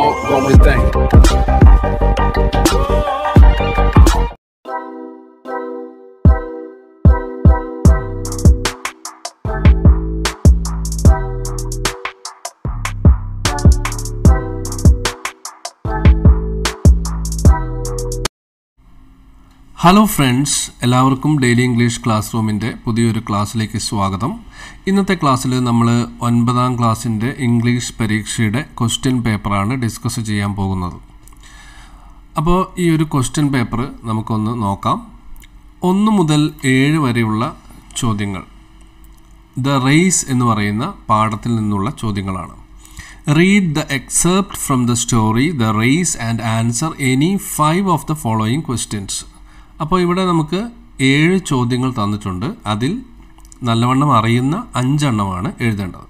ongoing thing. Hello friends, എല്ലാവർക്കും daily English class റൂമിൻ്റെ പുതിയൊരു ക്ലാസ്സിലേക്ക് സ്വാഗതം. ഇന്നത്തെ ക്ലാസ്സിൽ നമ്മൾ 9ാം ക്ലാസ്സിൻ്റെ ഇംഗ്ലീഷ് പരീക്ഷയുടെ ക്വസ്റ്റ്യൻ പേപ്പറാണ് ഡിസ്കസ് ചെയ്യാൻ പോകുന്നത്. അപ്പോൾ ഈ ഒരു ക്വസ്റ്റ്യൻ പേപ്പർ നമുക്കൊന്ന് നോക്കാം. 1 മുതൽ 7 വരെയുള്ള ചോദ്യങ്ങൾ ദ റേസ് എന്ന് പറയുന്ന പാഠത്തിൽ നിന്നുള്ള ചോദ്യങ്ങളാണ്. Read the excerpt from the story The Race and answer any 5 of the following questions. അപ്പോൾ ഇവിടെ നമുക്ക് 7 ചോദ്യങ്ങൾ തന്നിട്ടുണ്ട്. അതിൽ നല്ലവണ്ണം അറിയുന്ന 5 എണ്ണമാണ് എഴുതേണ്ടത്.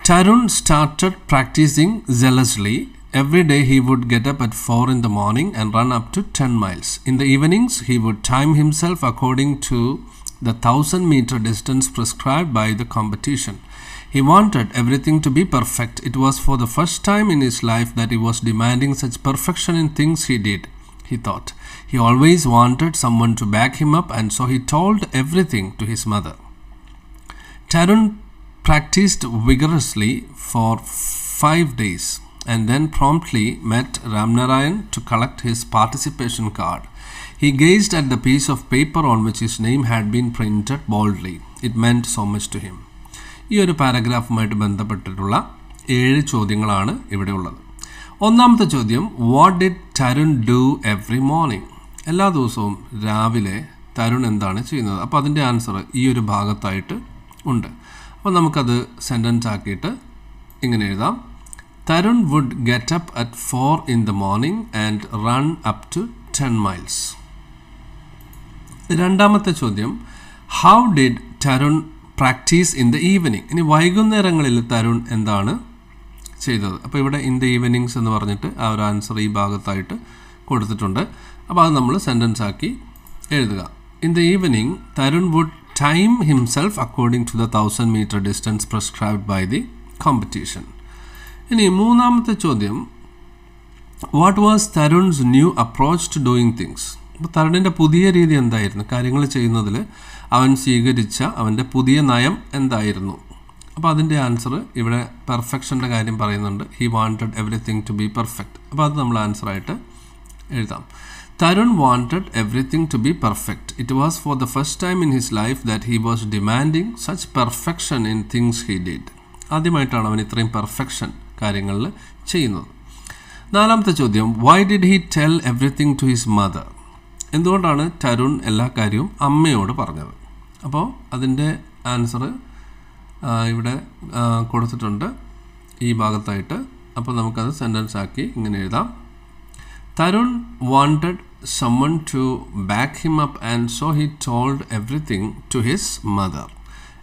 Tarun started practicing zealously. Every day he would get up at 4 in the morning and run up to 10 miles. In the evenings he would time himself according to the 1000-meter distance prescribed by the competition. He wanted everything to be perfect. It was for the first time in his life that he was demanding such perfection in things he did, he thought. He always wanted someone to back him up, and so he told everything to his mother. Tarun practiced vigorously for 5 days and then promptly met Ramnarayan to collect his participation card. He gazed at the piece of paper on which his name had been printed boldly. It meant so much to him. ഈ ഒരു പാരഗ്രാഫുമായിട്ട് ബന്ധപ്പെട്ടിട്ടുള്ള 7 ചോദ്യങ്ങളാണ് ഇവിടെ ഉള്ളത്. ഒന്നാമത്തെ ചോദ്യം, what did Tarun do every morning? എല്ലാ ദിവസവും രാവിലെ തരുൺ എന്താണ് ചെയ്യുന്നത്? അപ്പോൾ അതിൻ്റെ ആൻസർ ഈ ഒരു ഭാഗത്തായിട്ട് ഉണ്ട്. അപ്പോൾ നമുക്കത് സെൻറ്റൻസ് ആക്കിയിട്ട് ഇങ്ങനെ എഴുതാം. Tarun would get up at 4 in the morning and run up to 10 miles. രണ്ടാമത്തെ ചോദ്യം, how did Tarun practise in the evening? ഇനി വൈകുന്നേരങ്ങളിൽ തരുൺ എന്താണ് ചെയ്തത്? അപ്പോൾ ഇവിടെ ഇൻ ദ ഈവനിങ്സ് എന്ന് പറഞ്ഞിട്ട് ആ ഒരു ആൻസർ ഈ ഭാഗത്തായിട്ട് കൊടുത്തിട്ടുണ്ട്. അപ്പോൾ അത് നമ്മൾ സെൻറ്റൻസ് ആക്കി എഴുതുക. In the evening Tarun would time himself according to the 1000-meter distance prescribed by the competition. ഇനി മൂന്നാമത്തെ ചോദ്യം, what was Tarun's new approach to doing things? അപ്പോൾ തരുണിൻ്റെ പുതിയ രീതി എന്തായിരുന്നു? കാര്യങ്ങൾ ചെയ്യുന്നതിൽ അവൻ സ്വീകരിച്ച അവൻ്റെ പുതിയ നയം എന്തായിരുന്നു? അപ്പോൾ അതിൻ്റെ ആൻസർ ഇവിടെ പെർഫെക്ഷൻ്റെ കാര്യം പറയുന്നുണ്ട്. He wanted everything to be perfect. അപ്പോൾ അത് നമ്മൾ ആൻസറായിട്ട് എഴുതാം. Tarun wanted everything to be perfect. It was for the first time in his life that he was demanding such perfection in things he did. ആദ്യമായിട്ടാണ് അവൻ ഇത്രയും പെർഫെക്ഷൻ കാര്യങ്ങളിൽ ചെയ്യുന്നത്. നാലാമത്തെ ചോദ്യം, why did he tell everything to his mother? എന്തുകൊണ്ടാണ് തരുൺ എല്ലാ കാര്യവും അമ്മയോട് പറഞ്ഞത്? അപ്പോൾ അതിൻ്റെ ആൻസർ ഇവിടെ കൊടുത്തിട്ടുണ്ട് ഈ ഭാഗത്തായിട്ട്. അപ്പോൾ നമുക്കത് സെൻറ്റൻസ് ആക്കി ഇങ്ങനെ എഴുതാം. Tarun wanted someone to back him up and so he told everything to his mother.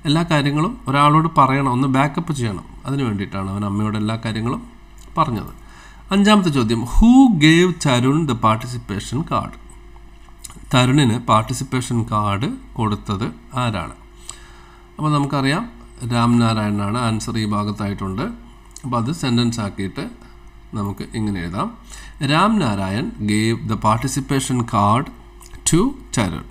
എല്ലാ കാര്യങ്ങളും ഒരാളോട് പറയണം, ഒന്ന് ബാക്കപ്പ് ചെയ്യണം. അതിന് വേണ്ടിയിട്ടാണ് അവൻ അമ്മയോട് എല്ലാ കാര്യങ്ങളും പറഞ്ഞത്. അഞ്ചാമത്തെ ചോദ്യം, who gave Tarun the participation card? തരുണിന് പാർട്ടിസിപ്പേഷൻ കാർഡ് കൊടുത്തത് ആരാണ്? അപ്പോൾ നമുക്കറിയാം രാംനാരായണനാണ്. ആൻസർ ഈ ഭാഗത്തായിട്ടുണ്ട്. അപ്പോൾ അത് സെൻറ്റൻസ് ആക്കിയിട്ട് നമുക്ക് ഇങ്ങനെ എഴുതാം. Ramnarayan gave the participation card to Tarun.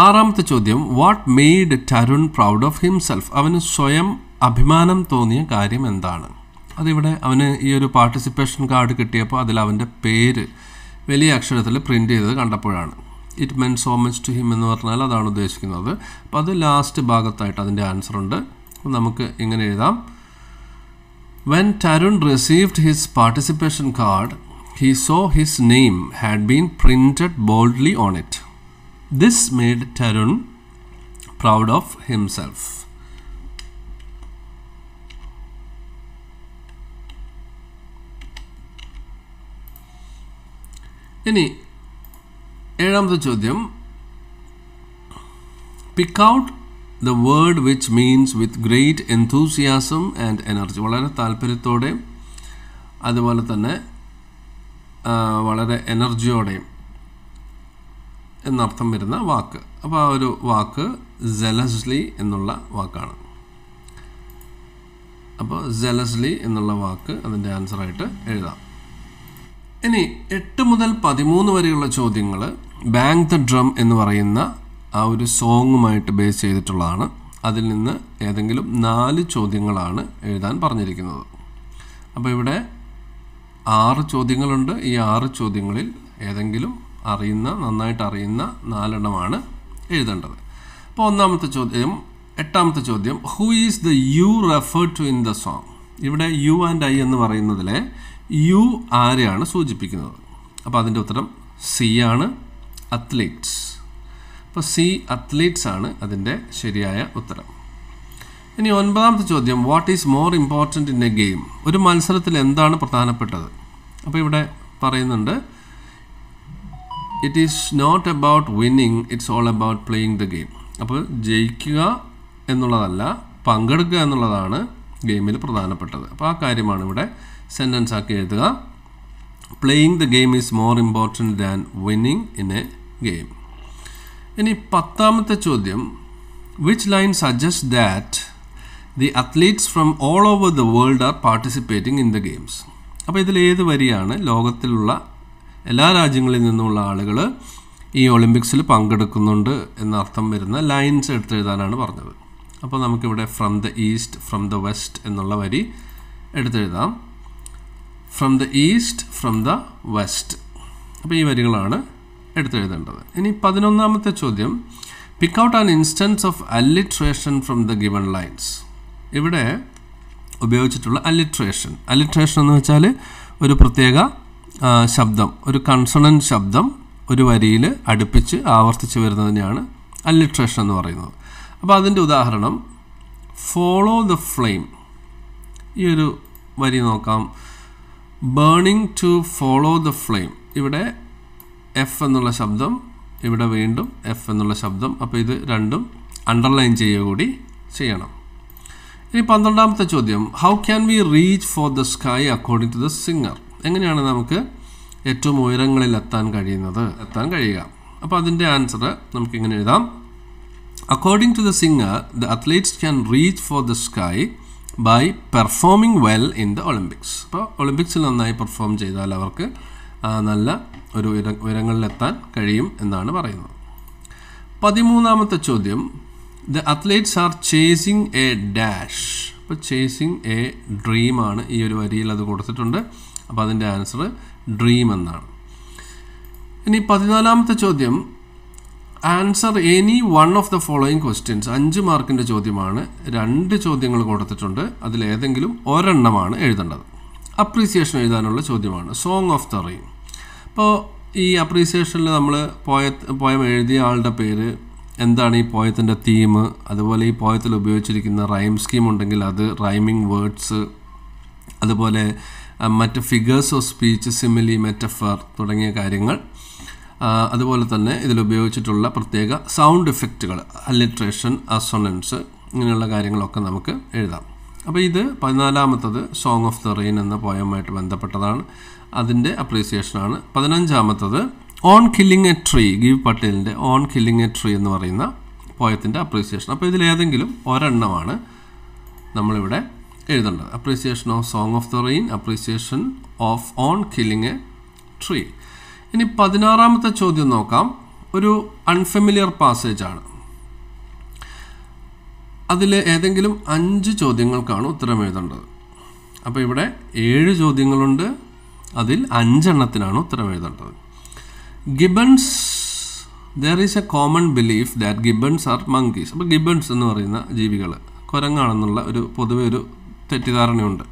ആറാമത്തെ ചോദ്യം, what made Tarun proud of himself? അവന് സ്വയം അഭിമാനം തോന്നിയ കാര്യം എന്താണ്? അതിവിടെ അവന് ഈ ഒരു പാർട്ടിസിപ്പേഷൻ കാർഡ് കിട്ടിയപ്പോൾ അതിൽ അവൻ്റെ പേര് വലിയ അക്ഷരത്തിൽ പ്രിൻ്റ് ചെയ്തത് കണ്ടപ്പോഴാണ്. It meant so much to him എന്ന് പറഞ്ഞാൽ അതാണ് ഉദ്ദേശിക്കുന്നത്. അപ്പോൾ അത് ലാസ്റ്റ് ഭാഗത്തായിട്ട് അതിൻ്റെ ആൻസർ ഉണ്ട്. അപ്പോൾ നമുക്ക് ഇങ്ങനെ എഴുതാം. When Tarun received his participation card he saw his name had been printed boldly on it. This made Tarun proud of himself. ഇനി ഏഴാമത്തെ ചോദ്യം, pick out the word which means with great enthusiasm and energy. വളരെ താല്പര്യത്തോടെ അതുപോലെ തന്നെ വളരെ എനർജിയോടെയും എന്നർത്ഥം വരുന്ന വാക്ക്. അപ്പോൾ ആ ഒരു വാക്ക് zealously എന്നുള്ള വാക്കാണ്. അപ്പോൾ zealously എന്നുള്ള വാക്ക് അതിൻ്റെ ആൻസറായിട്ട് എഴുതാം. ഇനി 8 മുതൽ 13 വരെയുള്ള ചോദ്യങ്ങൾ ബാങ് ദ ഡ്രം എന്ന് പറയുന്ന ആ ഒരു സോങ്ങുമായിട്ട് ബേസ് ചെയ്തിട്ടുള്ളതാണ്. അതിൽ നിന്ന് ഏതെങ്കിലും 4 ചോദ്യങ്ങളാണ് എഴുതാൻ പറഞ്ഞിരിക്കുന്നത്. അപ്പോൾ ഇവിടെ 6 ചോദ്യങ്ങളുണ്ട്. ഈ 6 ചോദ്യങ്ങളിൽ ഏതെങ്കിലും നന്നായിട്ട് അറിയുന്ന 4 എണ്ണമാണ് എഴുതേണ്ടത്. അപ്പോൾ ഒന്നാമത്തെ ചോദ്യം, 8ാമത്തെ ചോദ്യം, who is the you referred to in the song? ഇവിടെ യു ആൻഡ് ഐ എന്ന് പറയുന്നതിലെ യു ആരെയാണ് സൂചിപ്പിക്കുന്നത്? അപ്പോൾ അതിൻ്റെ ഉത്തരം സി ആണ്, അത്ലീറ്റ്സ്. അപ്പോൾ സി അത്ലീറ്റ്സ് ആണ് അതിൻ്റെ ശരിയായ ഉത്തരം. ഇനി 9ാമത്തെ ചോദ്യം, what is more important in a game? ഒരു മത്സരത്തിൽ എന്താണ് പ്രധാനപ്പെട്ടത്? അപ്പോൾ ഇവിടെ പറയുന്നുണ്ട്, it is not about winning, it's all about playing the game. അപ്പോൾ ജയിക്കുക എന്നുള്ളതല്ല, പങ്കെടുക്കുക എന്നുള്ളതാണ് ഗെയിമിൽ പ്രധാനപ്പെട്ടത്. അപ്പോൾ ആ കാര്യമാണ് ഇവിടെ സെൻറ്റൻസ് ആക്കി എഴുതുക. Playing the game is more important than winning in a game. ഇനി 10ാമത്തെ ചോദ്യം, which line suggest that the athletes from all over the world are participating in the games? അപ്പോൾ ഇതിൽ ഏത് വരിയാണ് ലോകത്തിലുള്ള എല്ലാ രാജ്യങ്ങളിൽ നിന്നുമുള്ള ആളുകൾ ഈ ഒളിമ്പിക്സിൽ പങ്കെടുക്കുന്നുണ്ട് എന്നർത്ഥം വരുന്ന ലൈൻസ് എടുത്തെഴുതാനാണ് പറഞ്ഞത്. അപ്പോൾ നമുക്കിവിടെ from the east, from the west എന്നുള്ള വരി എടുത്തെഴുതാം. From the east, from the west. അപ്പോൾ ഈ വരികളാണ് എടുത്തെഴുതേണ്ടത്. ഇനി 11ാമത്തെ ചോദ്യം, pick out an instance of alliteration from the given lines. ഇവിടെ ഉപയോഗിച്ചിട്ടുള്ള അല്ലിട്രേഷൻ എന്ന് വെച്ചാൽ ഒരു പ്രത്യേക ശബ്ദം, ഒരു കൺസണൻറ്റ് ശബ്ദം ഒരു വരിയിൽ അടുപ്പിച്ച് ആവർത്തിച്ച് വരുന്നതിനെയാണ് അല്ലിട്രേഷൻ എന്ന് പറയുന്നത്. അപ്പോൾ അതിൻ്റെ ഉദാഹരണം, ഫോളോ ദ ഫ്ലെയിം. ഈ ഒരു വരി നോക്കാം, burning to follow the flame. ഇവിടെ എഫ് എന്നുള്ള ശബ്ദം, ഇവിടെ വീണ്ടും എഫ് എന്നുള്ള ശബ്ദം. അപ്പോൾ ഇത് രണ്ടും അണ്ടർലൈൻ ചെയ്യുക കൂടി ചെയ്യണം. ഇനി 12ാമത്തെ ചോദ്യം, how can we reach for the sky according to the singer? എങ്ങനെയാണ് നമുക്ക് ഏറ്റവും ഉയരങ്ങളിൽ എത്താൻ കഴിയുക? അപ്പോൾ അതിൻ്റെ ആൻസർ നമുക്കിങ്ങനെ എഴുതാം, according to the singer the athletes can reach for the sky by performing well in the Olympics. അപ്പോൾ ഒളിമ്പിക്സിൽ നന്നായി പെർഫോം ചെയ്താൽ അവർക്ക് നല്ല ഒരു ഉയരങ്ങളിലെത്താൻ കഴിയും എന്നാണ് പറയുന്നത്. 13ാമത്തെ ചോദ്യം, the athletes are chasing a dash. അപ്പോൾ ചേസിങ് എ ഡ്രീം ആണ്. ഈ ഒരു വരിയിൽ അത് കൊടുത്തിട്ടുണ്ട്. അപ്പോൾ അതിൻ്റെ ആൻസർ ഡ്രീം എന്നാണ്. ഇനി 14ാമത്തെ ചോദ്യം, answer any one of the following questions. 5 മാർക്കിൻ്റെ ചോദ്യമാണ്. 2 ചോദ്യങ്ങൾ കൊടുത്തിട്ടുണ്ട്. അതിലേതെങ്കിലും ഒരെണ്ണമാണ് എഴുതേണ്ടത്. അപ്രീസിയേഷൻ എഴുതാനുള്ള ചോദ്യമാണ്. Song of the rain. അപ്പോൾ ഈ അപ്രീസിയേഷനിൽ നമ്മൾ പോയം എഴുതിയ ആളുടെ പേര്, എന്താണ് ഈ പോയത്തിൻ്റെ തീം, അതുപോലെ ഈ പോയത്തിൽ ഉപയോഗിച്ചിരിക്കുന്ന റൈം സ്കീം ഉണ്ടെങ്കിൽ അത്, റൈമിംഗ് വേർഡ്സ്, അതുപോലെ മറ്റ് figures of speech, simile, metaphor തുടങ്ങിയ കാര്യങ്ങൾ, അതുപോലെ തന്നെ ഇതിലുപയോഗിച്ചിട്ടുള്ള പ്രത്യേക സൗണ്ട് ഇഫക്റ്റുകൾ, അല്ലിട്രേഷൻ, അസൊണൻസ്, ഇങ്ങനെയുള്ള കാര്യങ്ങളൊക്കെ നമുക്ക് എഴുതാം. അപ്പോൾ ഇത് 14ാമത്തത് സോങ് ഓഫ് ദ റെയിൻ എന്ന പോയവുമായിട്ട് ബന്ധപ്പെട്ടതാണ്. അതിൻ്റെ അപ്രീസിയേഷനാണ്. 15ാമത്തത് on killing a tree, Gieve പട്ടേലിൻ്റെ ഓൺ കില്ലിങ് എ ട്രീ എന്ന് പറയുന്ന പോയത്തിൻ്റെ അപ്രീസിയേഷൻ. അപ്പോൾ ഇതിലേതെങ്കിലും ഒരെണ്ണമാണ് നമ്മളിവിടെ എഴുതേണ്ടത്. Appreciation of song of the rain, appreciation of on killing a tree. ഇനി 16ാമത്തെ ചോദ്യം നോക്കാം. ഒരു അൺഫെമിലിയർ പാസേജ് ആണ്. അതിൽ ഏതെങ്കിലും 5 ചോദ്യങ്ങൾക്കാണ് ഉത്തരം എഴുതേണ്ടത്. അപ്പോൾ ഇവിടെ 7 ചോദ്യങ്ങളുണ്ട്. അതിൽ 5 എണ്ണത്തിനാണ് ഉത്തരം എഴുതേണ്ടത്. Gibbons, there is a common belief that gibbons are monkeys. അപ്പോൾ ഗിബൺസ് എന്ന് പറയുന്ന ജീവികൾ കുരങ്ങാണെന്നുള്ള പൊതുവെ ഒരു തെറ്റിദ്ധാരണയുണ്ട്.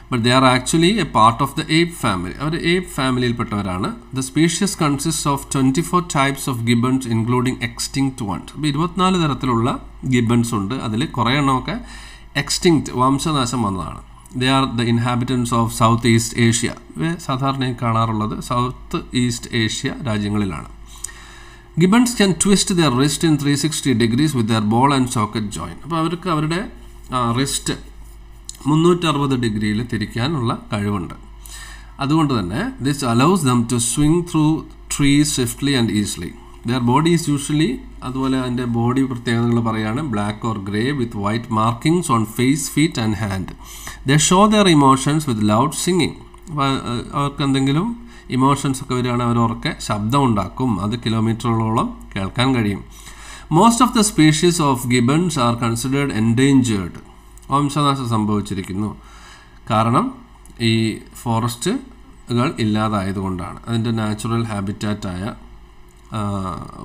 But they are actually a part of the ape family. അവർ ഏപ്പ് ഫാമിലിയിൽപ്പെട്ടവരാണ്. The species consist of 24 types of gibbons including extinct ones. അപ്പോൾ 24 തരത്തിലുള്ള ഗിബൺസ് ഉണ്ട്. അതിൽ കുറേ എണ്ണമൊക്കെ എക്സ്റ്റിങ്ക്റ്റ്, വംശനാശം വന്നതാണ്. They are the inhabitants of South East Asia. സാധാരണയായി കാണാറുള്ളത് സൗത്ത് ഈസ്റ്റ് ഏഷ്യ രാജ്യങ്ങളിലാണ്. Gibbons can twist their wrist in 360 degrees with their ball and socket joint. അപ്പോൾ അവർക്ക് അവരുടെ റിസ്റ്റ് 360 ഡിഗ്രിയിൽ തിരിക്കാനുള്ള കഴിവുണ്ട്. അതുകൊണ്ട് തന്നെ this allows them to swing through trees swiftly and easily. Their body is usually അതുപോലെ അതിൻ്റെ ബോഡി പ്രത്യേകതകൾ പറയുകയാണ് black or grey with white markings on face feet and hand. They show their emotions with loud singing. അപ്പോൾ അവർക്ക് എന്തെങ്കിലും emotions ഒക്കെ വരികയാണെങ്കിൽ അവരൊക്കെ ശബ്ദം ഉണ്ടാക്കും, അത് കിലോമീറ്ററുകളോളം കേൾക്കാൻ കഴിയും. Most of the species of gibbons are considered endangered. വംശനാശം സംഭവിച്ചിരിക്കുന്നു, കാരണം ഈ ഫോറസ്റ്റുകൾ ഇല്ലാതായതുകൊണ്ടാണ്. അതിൻ്റെ നാച്ചുറൽ ഹാബിറ്റാറ്റായ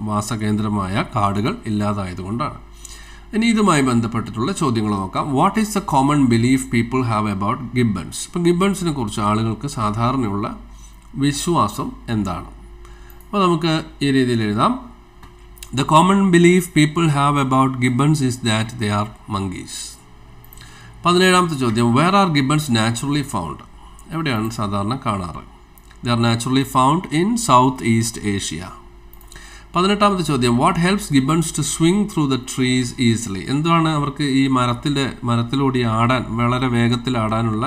വാസകേന്ദ്രമായ കാടുകൾ ഇല്ലാതായതുകൊണ്ടാണ്. ഇനി ഇതുമായി ബന്ധപ്പെട്ടിട്ടുള്ള ചോദ്യങ്ങൾ നോക്കാം. What is the common belief people have about gibbons? ഇപ്പം ഗിബൺസിനെ കുറിച്ച് ആളുകൾക്ക് സാധാരണയുള്ള വിശ്വാസം എന്താണ്? അപ്പോൾ നമുക്ക് ഈ രീതിയിൽ എഴുതാം. The common belief people have about gibbons is that they are monkeys. 17ാമത്തെ ചോദ്യം, where are gibbons naturally found? എവിടെയാണ് സാധാരണ കാണാറ്? They are naturally found in South East Asia. 18ാമത്തെ ചോദ്യം, what helps gibbons to swing through the trees easily? എന്താണ് അവർക്ക് ഈ മരത്തിലൂടെ ആടാൻ, വളരെ വേഗത്തിൽ ആടാനുള്ള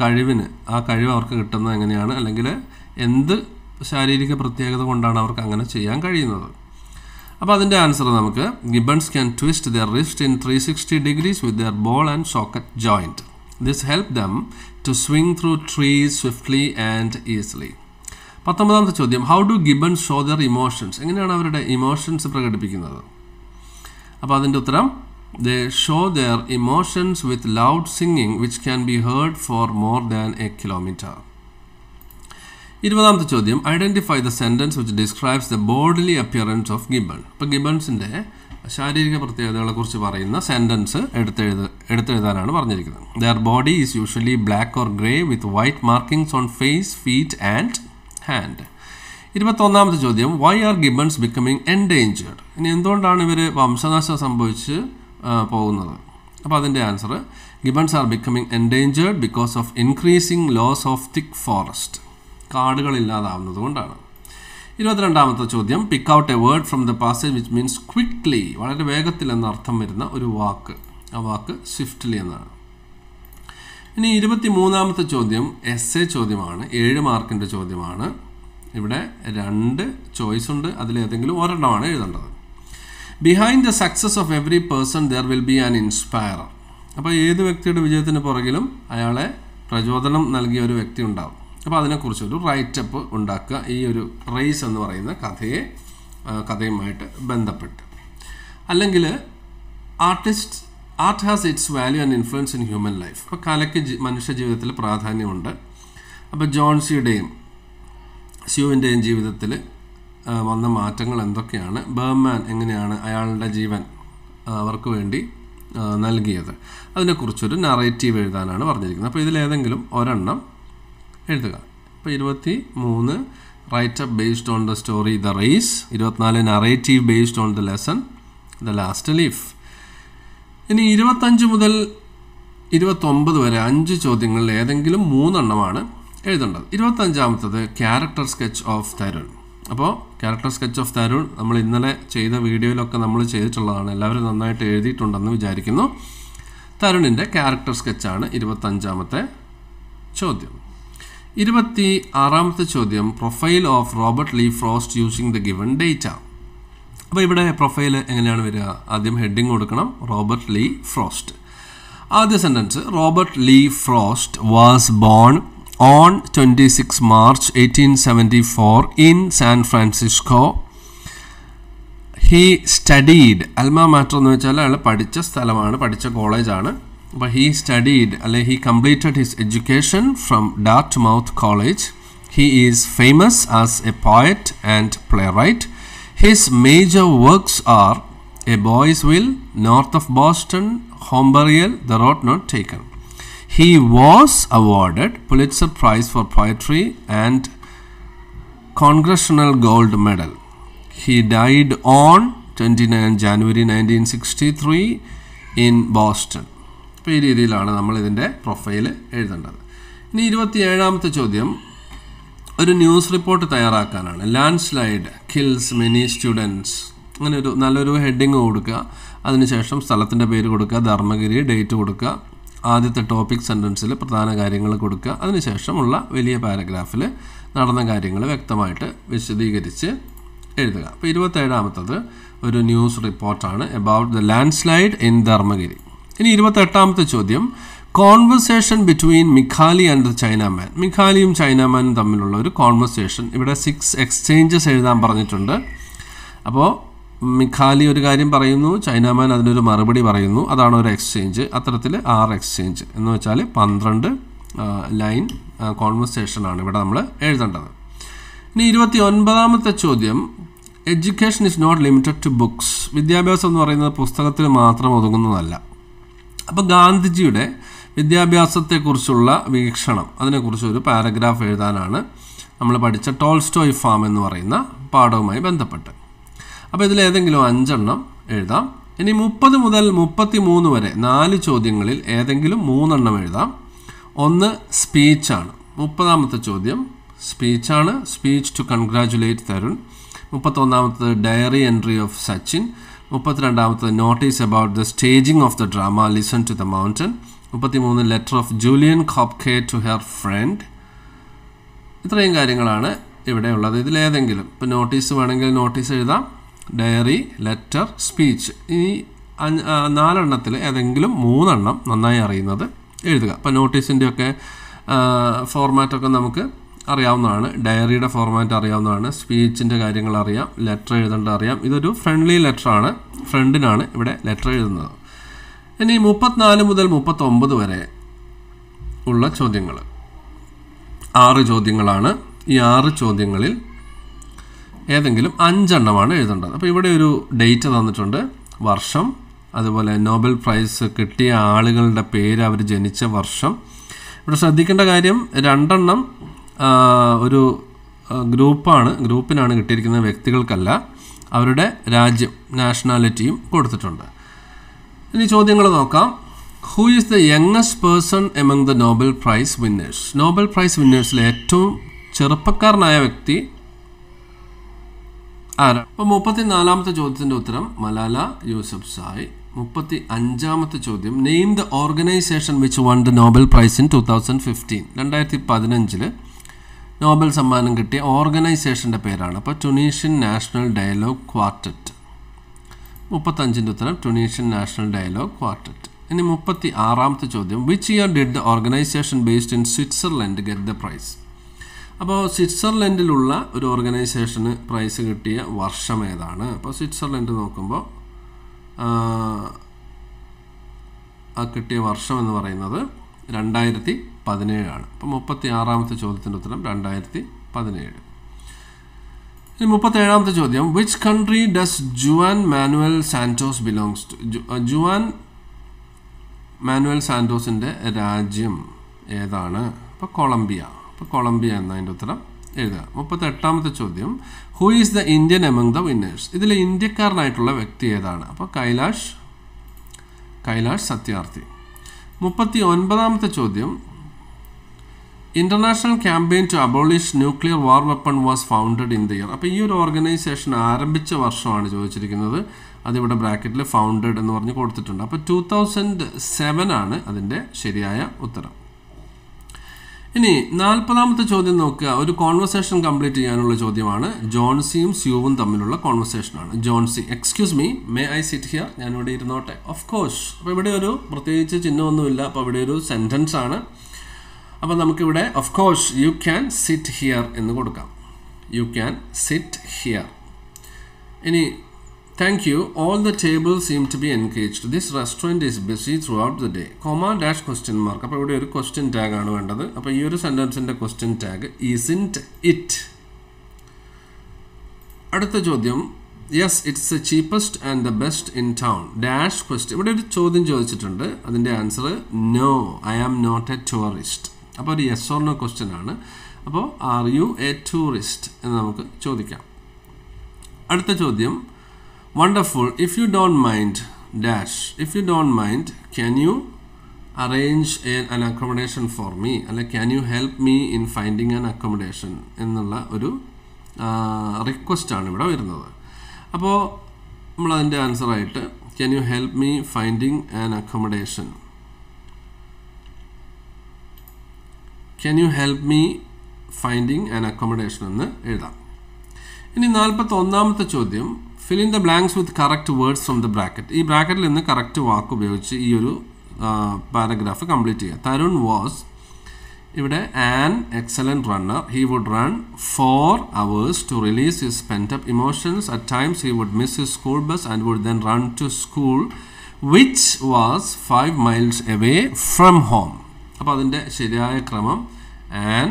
കഴിവിന്, ആ കഴിവ് അവർക്ക് കിട്ടുന്നത് എങ്ങനെയാണ്, അല്ലെങ്കിൽ എന്ത് ശാരീരിക പ്രത്യേകത കൊണ്ടാണ് അവർക്ക് അങ്ങനെ ചെയ്യാൻ കഴിയുന്നത്? അപ്പോൾ അതിൻ്റെ ആൻസർ നമുക്ക്, gibbons can twist their wrist in 360 degrees with their ball and socket joint. This helps them to swing through trees swiftly and easily. 19ാമത്തെ ചോദ്യം, how do gibbons show their emotions? എങ്ങനെയാണ് അവരുടെ ഇമോഷൻസ് പ്രകടിപ്പിക്കുന്നത്? അപ്പോൾ അതിൻ്റെ ഉത്തരം, they show their emotions with loud singing which can be heard for more than a kilometer. 20ാമത്തെ ചോദ്യം, identify the sentence which describes the bodily appearance of gibbon. ഇപ്പോൾ ഗിബൺസിൻ്റെ ശാരീരിക പ്രത്യേകതകളെക്കുറിച്ച് പറയുന്ന സെൻറ്റൻസ് എടുത്തെഴുതാനാണ് പറഞ്ഞിരിക്കുന്നത്. Their body is usually black or grey with white markings on face, feet and hand. 21ാമത്തെ ചോദ്യം, why are gibbons becoming endangered? ഇനി എന്തുകൊണ്ടാണ് ഇവർ വംശനാശം സംഭവിച്ച് പോകുന്നത്? അപ്പോൾ അതിൻ്റെ answer, gibbons are becoming endangered because of increasing loss of thick forest. കാടുകൾ ഇല്ലാതാവുന്നത് കൊണ്ടാണ്. 22ാമത്തെ ചോദ്യം, pick out A word from the passage which means quickly, വളരെ വേഗത്തിൽ എന്നർത്ഥം വരുന്ന ഒരു വാക്ക്. ആ വാക്ക് സ്വിഫ്റ്റ്ലി എന്നാണ്. ഇനി 23ാമത്തെ ചോദ്യം എസ്സേ ചോദ്യമാണ്, 7 മാർക്കിൻ്റെ ചോദ്യമാണ്. ഇവിടെ 2 ചോയ്സ് ഉണ്ട്, അതിലേതെങ്കിലും ഒരെണ്ണമാണ് എഴുതേണ്ടത്. Behind the success of every person there will be an inspirer. അപ്പോൾ ഏത് വ്യക്തിയുടെ വിജയത്തിന് പുറകിലും അയാളെ പ്രചോദനം നൽകിയ ഒരു വ്യക്തി ഉണ്ടാവും. അപ്പോൾ അതിനെക്കുറിച്ചൊരു റൈറ്റപ്പ് ഉണ്ടാക്കുക, ഈ ഒരു റേസ് എന്ന് പറയുന്ന കഥയുമായിട്ട് ബന്ധപ്പെട്ട്. അല്ലെങ്കിൽ art has it's value and influence in human life. അപ്പോൾ കലയ്ക്ക് മനുഷ്യ ജീവിതത്തിൽ പ്രാധാന്യമുണ്ട്. അപ്പോൾ ജോൺസിയുടെയും സ്യൂവിൻ്റെയും ജീവിതത്തിൽ വന്ന മാറ്റങ്ങൾ എന്തൊക്കെയാണ്, ബർമാൻ എങ്ങനെയാണ് അയാളുടെ ജീവൻ അവർക്ക് വേണ്ടി നൽകിയത്, അതിനെക്കുറിച്ചൊരു നറേറ്റീവ് എഴുതാനാണ് പറഞ്ഞിരിക്കുന്നത്. അപ്പോൾ ഇതിലേതെങ്കിലും ഒരെണ്ണം എഴുതുക. ഇപ്പോൾ 23 writeup based on the story the race, 24 narrative based on the lesson the last leaf. ഇനി 25 മുതൽ 29 വരെ 5 ചോദ്യങ്ങളിൽ ഏതെങ്കിലും 3 എണ്ണമാണ് എഴുതേണ്ടത്. 25ാമത്തത് ക്യാരക്ടർ സ്കെച്ച് ഓഫ് തരുൺ. അപ്പോൾ ക്യാരക്ടർ സ്കെച്ച് ഓഫ് തരുൺ നമ്മൾ ഇന്നലെ ചെയ്ത വീഡിയോയിലൊക്കെ നമ്മൾ ചെയ്തിട്ടുള്ളതാണ്, എല്ലാവരും നന്നായിട്ട് എഴുതിയിട്ടുണ്ടെന്ന് വിചാരിക്കുന്നു. തരുണിൻ്റെ ക്യാരക്ടർ സ്കെച്ചാണ് 25ാമത്തെ ചോദ്യം. 26ാമത്തെ ചോദ്യം, profile of Robert Lee Frost using the given data. അപ്പോൾ ഇവിടെ പ്രൊഫൈൽ എങ്ങനെയാണ് വരിക? ആദ്യം ഹെഡിങ് കൊടുക്കണം, റോബർട്ട് ലീ ഫ്രോസ്റ്റ്. ആദ്യ sentence, Robert Lee Frost was born on 26 March 1874 in San Francisco. He studied, alma mater എന്ന് വെച്ചാൽ അയാൾ പഠിച്ച സ്ഥലമാണ്, പഠിച്ച കോളേജാണ്. അപ്പോൾ he studied, അല്ലെങ്കിൽ he completed his education from Dartmouth College. He is famous as a poet and playwright. His major works are A Boy's Will, North of Boston, Home Burial, The Road Not Taken. He was awarded Pulitzer Prize for Poetry and Congressional Gold Medal. He died on 29 January 1963 in Boston. അപ്പോൾ ഈ രീതിയിലാണ് നമ്മൾ ഇതിൻ്റെ profile എഴുതേണ്ടത്. ഇനി 27ാമത്തെ ചോദ്യം ഒരു ന്യൂസ് റിപ്പോർട്ട് തയ്യാറാക്കാനാണ്. Landslide kills many students, അങ്ങനെ ഒരു നല്ലൊരു ഹെഡിങ് കൊടുക്കുക, അതിനുശേഷം സ്ഥലത്തിൻ്റെ പേര് കൊടുക്കുക, ധർമ്മഗിരി, ഡേറ്റ് കൊടുക്കുക, ആദ്യത്തെ ടോപ്പിക് സെൻറ്റൻസിൽ പ്രധാന കാര്യങ്ങൾ കൊടുക്കുക, അതിനുശേഷമുള്ള വലിയ പാരഗ്രാഫിൽ നടന്ന കാര്യങ്ങൾ വ്യക്തമായിട്ട് വിശദീകരിച്ച് എഴുതുക. അപ്പോൾ 27ാമത്തത് ഒരു ന്യൂസ് റിപ്പോർട്ടാണ് about the landslide in Dharmagiri. ഇനി 28ാമത്തെ ചോദ്യം, conversation between Mikhali and the Chinaman. മിഖാലിയും ചൈനാമാനും തമ്മിലുള്ള ഒരു കോൺവെർസേഷൻ. ഇവിടെ 6 എക്സ്ചേഞ്ചസ് എഴുതാൻ പറഞ്ഞിട്ടുണ്ട്. അപ്പോൾ മിഖാലി ഒരു കാര്യം പറയുന്നു, ചൈനാമാൻ അതിനൊരു മറുപടി പറയുന്നു, അതാണ് ഒരു എക്സ്ചേഞ്ച്. അത്തരത്തിൽ 6 എക്സ്ചേഞ്ച് എന്ന് വെച്ചാൽ 12 ലൈൻ കോൺവെർസേഷനാണ് ഇവിടെ നമ്മൾ എഴുതേണ്ടത്. ഇനി 29ാമത്തെ ചോദ്യം, education is not limited to books. വിദ്യാഭ്യാസം എന്ന് പറയുന്നത് പുസ്തകത്തിൽ മാത്രം ഒതുങ്ങുന്നതല്ല. അപ്പോൾ ഗാന്ധിജിയുടെ വിദ്യാഭ്യാസത്തെക്കുറിച്ചുള്ള വീക്ഷണം, അതിനെക്കുറിച്ച് ഒരു പാരഗ്രാഫ് എഴുതാനാണ് നമ്മൾ പഠിച്ച ടോൾസ്റ്റോയ് ഫാം എന്ന് പറയുന്ന പാഠവുമായി ബന്ധപ്പെട്ട്. അപ്പോൾ ഇതിലേതെങ്കിലും 5 എണ്ണം എഴുതാം. ഇനി 30 മുതൽ 33 വരെ 4 ചോദ്യങ്ങളിൽ ഏതെങ്കിലും 3 എണ്ണം എഴുതാം. ഒന്ന് സ്പീച്ചാണ്. 30ാമത്തെ ചോദ്യം സ്പീച്ചാണ്, സ്പീച്ച് ടു കൺഗ്രാജുലേറ്റ് തരുൺ. 31ാമത്തത് ഡയറി എൻട്രി ഓഫ് സച്ചിൻ. 32ാമത്തത് notice about the staging of the drama listen to the mountain. 33 letter of Juliane Koepcke to her friend. ഇത്രയും കാര്യങ്ങളാണ് ഇവിടെ ഉള്ളത്. ഇതിലേതെങ്കിലും ഇപ്പോൾ നോട്ടീസ് വേണമെങ്കിൽ നോട്ടീസ് എഴുതാം, ഡയറി, ലെറ്റർ, സ്പീച്ച്. ഈ 4 എണ്ണത്തിൽ ഏതെങ്കിലും 3 എണ്ണം നന്നായി അറിയുന്നത് എഴുതുക. അപ്പോൾ നോട്ടീസിൻ്റെയൊക്കെ ഫോർമാറ്റൊക്കെ നമുക്ക് അറിയാവുന്നതാണ്, ഡയറിയുടെ ഫോർമാറ്റ് അറിയാവുന്നതാണ്, സ്പീച്ചിൻ്റെ കാര്യങ്ങൾ അറിയാം, ലെറ്റർ എഴുതേണ്ട അറിയാം. ഇതൊരു ഫ്രണ്ട്ലി ലെറ്ററാണ്, ഫ്രണ്ടിനാണ് ഇവിടെ ലെറ്റർ എഴുതുന്നത്. ഇനി 34 മുതൽ 39 വരെ ഉള്ള ചോദ്യങ്ങൾ 6 ചോദ്യങ്ങളാണ്. ഈ 6 ചോദ്യങ്ങളിൽ ഏതെങ്കിലും 5 എണ്ണമാണ് എഴുതേണ്ടത്. അപ്പോൾ ഇവിടെ ഒരു ഡേറ്റ് തന്നിട്ടുണ്ട്, വർഷം, അതുപോലെ നോബൽ പ്രൈസ് കിട്ടിയ ആളുകളുടെ പേര്, അവർ ജനിച്ച വർഷം. ഇവിടെ ശ്രദ്ധിക്കേണ്ട കാര്യം 2 എണ്ണം ഒരു ഗ്രൂപ്പിനാണ് കിട്ടിയിരിക്കുന്നത്, വ്യക്തികൾക്കല്ല. അവരുടെ രാജ്യം, നാഷണാലിറ്റിയും കൊടുത്തിട്ടുണ്ട്. ഇനി ചോദ്യങ്ങൾ നോക്കാം. Who is the youngest person among the Nobel prize winners? Nobel prize വിന്നേഴ്സിലെ ഏറ്റവും ചെറുപ്പക്കാരനായ വ്യക്തി ആരാണ്? അപ്പോൾ 34ാമത്തെ ചോദ്യത്തിൻ്റെ ഉത്തരം മലാല യൂസഫ്സായ്. 35ാമത്തെ ചോദ്യം, name the organisation which won the Nobel prize in 2015. 2015 Nobel സമ്മാനം കിട്ടിയ ഓർഗനൈസേഷൻ്റെ പേരാണ്. അപ്പോൾ ടുണീഷ്യൻ നാഷണൽ ഡയലോഗ് ക്വാർട്ടറ്റ്. 35ൻ്റെ ഉത്തരം ടുണീഷ്യൻ നാഷണൽ ഡയലോഗ് ക്വാർട്ടറ്റ്. ഇനി 36ാമത്തെ ചോദ്യം, which year did the organisation based in Switzerland get the prize? അപ്പോൾ സ്വിറ്റ്സർലൻഡിലുള്ള ഒരു ഓർഗനൈസേഷന് പ്രൈസ് കിട്ടിയ വർഷം ഏതാണ്? അപ്പോൾ സ്വിറ്റ്സർലൻഡ് നോക്കുമ്പോൾ ആ കിട്ടിയ വർഷം എന്ന് പറയുന്നത് 2017 ആണ്. അപ്പോൾ 36ാമത്തെ ചോദ്യത്തിൻ്റെ ഉത്തരം 2017. ഇനി 37ാമത്തെ ചോദ്യം, which country does Juan Manuel Santos belongs to? Juan Manuel സാന്റോസിൻ്റെ രാജ്യം ഏതാണ്? അപ്പോൾ കൊളംബിയ. അപ്പോൾ കൊളംബിയ എന്നതിൻ്റെ ഉത്തരം എഴുതുക. 38ാമത്തെ ചോദ്യം, who is the Indian among the winners? ഇതിൽ ഇന്ത്യക്കാരനായിട്ടുള്ള വ്യക്തി ഏതാണ്? അപ്പോൾ കൈലാഷ് സത്യാർത്ഥി. 39ാമത്തെ ചോദ്യം, international campaign to abolish nuclear war weapon was founded in the year. അപ്പോൾ ഈ ഒരു ഓർഗനൈസേഷൻ ആരംഭിച്ച വർഷമാണ് ചോദിച്ചിരിക്കുന്നത്. അതിവിടെ ബ്രാക്കറ്റിൽ ഫൗണ്ടഡ് എന്ന് പറഞ്ഞ് കൊടുത്തിട്ടുണ്ട്. അപ്പോൾ 2007 ആണ് അതിൻ്റെ ശരിയായ ഉത്തരം. ഇനി 40ാമത്തെ ചോദ്യം നോക്കുക. ഒരു കോൺവെർസേഷൻ കംപ്ലീറ്റ് ചെയ്യാനുള്ള ചോദ്യമാണ്. ജോൺസിയും സ്യൂവും തമ്മിലുള്ള കോൺവെർസേഷനാണ്. Johnsy, excuse me, may I sit here? ഞാനിവിടെ ഇരുന്നോട്ടെ? Of course. അപ്പോൾ ഇവിടെ ഒരു പ്രത്യേകിച്ച് ചിഹ്നമൊന്നുമില്ല. അപ്പോൾ ഇവിടെ ഒരു സെൻറ്റൻസ് ആണ്. അപ്പോൾ നമുക്കിവിടെ of course you can sit here എന്ന് കൊടുക്കാം. You can sit here. ഇനി thank you, all the table seem to be engaged. This restaurant is busy throughout the day. Comma dash question mark. അപ്പോൾ ഇവിടെ ഒരു question tag ആണ് വേണ്ടത്. അപ്പോൾ ഈ ഒരു സെൻറ്റൻസിൻ്റെ ക്വസ്റ്റ്യൻ ടാഗ് ഈസിൻറ്റ് ഇറ്റ്. അടുത്ത ചോദ്യം, yes it's the cheapest and the best in town dash question. ഇവിടെ ഒരു ചോദ്യം ചോദിച്ചിട്ടുണ്ട്. അതിൻ്റെ answer no, I am not a tourist. അപ്പോൾ ഒരു യെസ് ഓർ നോ ക്വസ്റ്റ്യൻ ആണ്. അപ്പോൾ ആർ യു എ ടൂറിസ്റ്റ് എന്ന് നമുക്ക് ചോദിക്കാം. അടുത്ത ചോദ്യം, wonderful, if you don't mind dash. If you don't mind can you arrange an accommodation for me, അല്ലെ can you help me in finding an accommodation എന്നുള്ള ഒരു റിക്വസ്റ്റാണ് ഇവിടെ വരുന്നത്. അപ്പോൾ നമ്മളതിൻ്റെ ആൻസറായിട്ട് can you help me finding an accommodation, can you help me finding an accommodation എന്ന് എഴുതാം. ഇനി 41ാമത്തെ ചോദ്യം, fill in the blanks with correct words from the bracket. ഈ ബ്രാക്കറ്റിൽ നിന്ന് കറക്റ്റ് വാക്ക് ഉപയോഗിച്ച് ഈ ഒരു പാരഗ്രാഫ് കംപ്ലീറ്റ് ചെയ്യുക. തരുൺ വാസ് ഇവിടെ an excellent runner. He would run 4 hours to release his pent-up emotions. At times he would miss his school bus and would then run to school, which was 5 miles away from home. അപ്പോൾ അതിൻ്റെ ശരിയായ ക്രമം an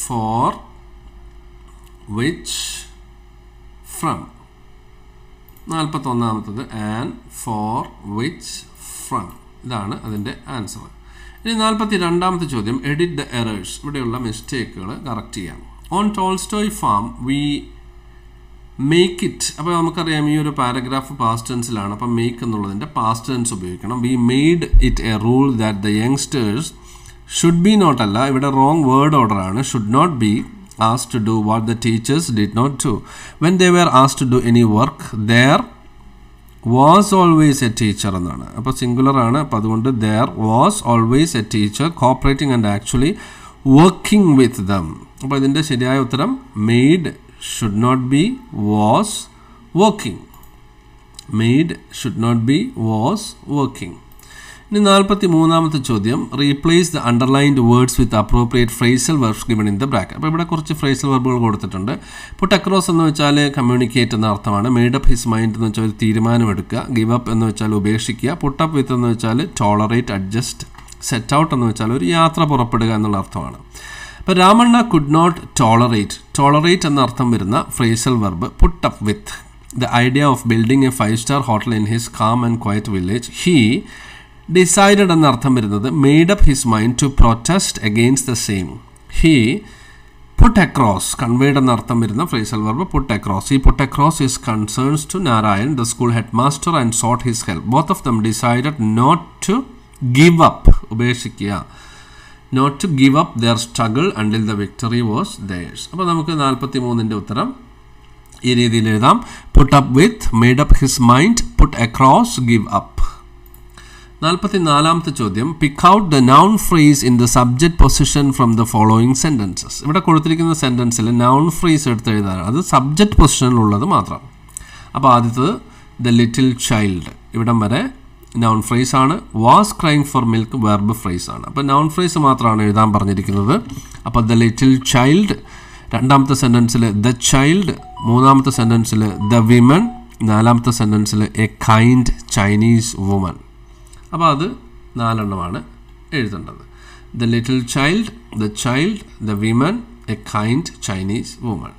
for which from. 41ാമത്തത് and for which from. ഇതാണ് അതിൻ്റെ answer. ഇനി 42ാമത്തെ ചോദ്യം, edit the errors. ഇവിടെയുള്ള മിസ്റ്റേക്കുകൾ correct ചെയ്യാം. On Tolstoy farm we make it. അപ്പോൾ നമുക്കറിയാം ഈ ഒരു പാരഗ്രാഫ് പാസ്റ്റ് ടെൻസിലാണ്. അപ്പം മേക്ക് എന്നുള്ളതിൻ്റെ പാസ്റ്റ് ടെൻസ് ഉപയോഗിക്കണം. We made it a rule that the youngsters should be not അല്ല, ഇവിടെ റോങ് വേർഡ് ഓർഡർ ആണ്. Should not be asked to do what the teachers did not do. When they were asked to do any work, there was always a teacher എന്നാണ്. അപ്പോൾ singular ആണ്. അപ്പോൾ അതുകൊണ്ട് there was always a teacher cooperating and actually working with them. അപ്പോൾ ഇതിൻ്റെ ശരിയായ ഉത്തരം made should not be was working. Made should not be was working. ഇനി 43ാമത്തെ ചോദ്യം, replace the underlined words with appropriate phrasal verbs given in the bracket. അപ്പോൾ ഇവിടെ കുറച്ച് phrasal വെർബുകൾ കൊടുത്തിട്ടുണ്ട്. പുട്ട് അക്രോസ് എന്ന് വെച്ചാൽ കമ്മ്യൂണിക്കേറ്റ് എന്ന അർത്ഥമാണ്. മെയ്ഡ് അപ്പ് ഹിസ് മൈൻഡ് എന്ന് വെച്ചാൽ ഒരു തീരുമാനമെടുക്കുക. ഗിവ് അപ്പ് എന്ന് വെച്ചാൽ ഉപേക്ഷിക്കുക. പുട്ട് അപ്പ് വിത്ത് എന്ന് വെച്ചാൽ ടോളറേറ്റ്, അഡ്ജസ്റ്റ്. സെറ്റ് ഔട്ട് എന്ന് വെച്ചാൽ ഒരു യാത്ര പുറപ്പെടുക എന്നുള്ള അർത്ഥമാണ്. അപ്പോൾ Ramanna could not tolerate. Tolerate എന്ന അർത്ഥം വരുന്ന phrasal verb put up with the idea of building a 5-star hotel in his calm and quiet village. He decided എന്ന അർത്ഥം വരുന്നത് made up his mind to protest against the same. He put across, conveyed എന്ന അർത്ഥം വരുന്ന phrasal verb put across. ഈ put across his concerns to Narayan the school headmaster and sought his help. Both of them decided not to give up, ഉപേക്ഷിക്കുക. Not to give up their struggle until the victory was theirs. അപ്പോൾ നമുക്ക് 43ന്റെ ഉത്തരം ഈ രീതിയിൽ എഴുതാം. Put up with, made up his mind, put across, give up. 44ാമത്തെ ചോദ്യം, pick out the noun phrase in the subject position from the following sentences. ഇവിടെ കൊടുത്തിരിക്കുന്ന സെൻറ്റൻസിൽ നൗൺ ഫ്രേസ് എടുത്ത് എഴുതാനാണ്. അത് സബ്ജക്റ്റ് പൊസിഷനിലുള്ളത് മാത്രം. അപ്പോൾ ആദ്യത്തത് ദ ലിറ്റിൽ ചൈൽഡ്, ഇവിടം വരെ നൗൺ ഫ്രേസ് ആണ്. Was crying for milk verb phrase ആണ്. അപ്പോൾ നൗൺ ഫ്രേസ് മാത്രമാണ് എഴുതാൻ പറഞ്ഞിരിക്കുന്നത്. അപ്പോൾ ദ ലിറ്റിൽ ചൈൽഡ്, രണ്ടാമത്തെ സെൻറ്റൻസിൽ ദ ചൈൽഡ്, മൂന്നാമത്തെ സെൻറ്റൻസിൽ ദ വിമൻ, നാലാമത്തെ സെൻറ്റൻസിൽ എ കൈൻഡ് ചൈനീസ് വുമൻ. അപ്പോൾ അത് 4 എഴുതേണ്ടത്. The little child, the child, the women, A kind Chinese woman.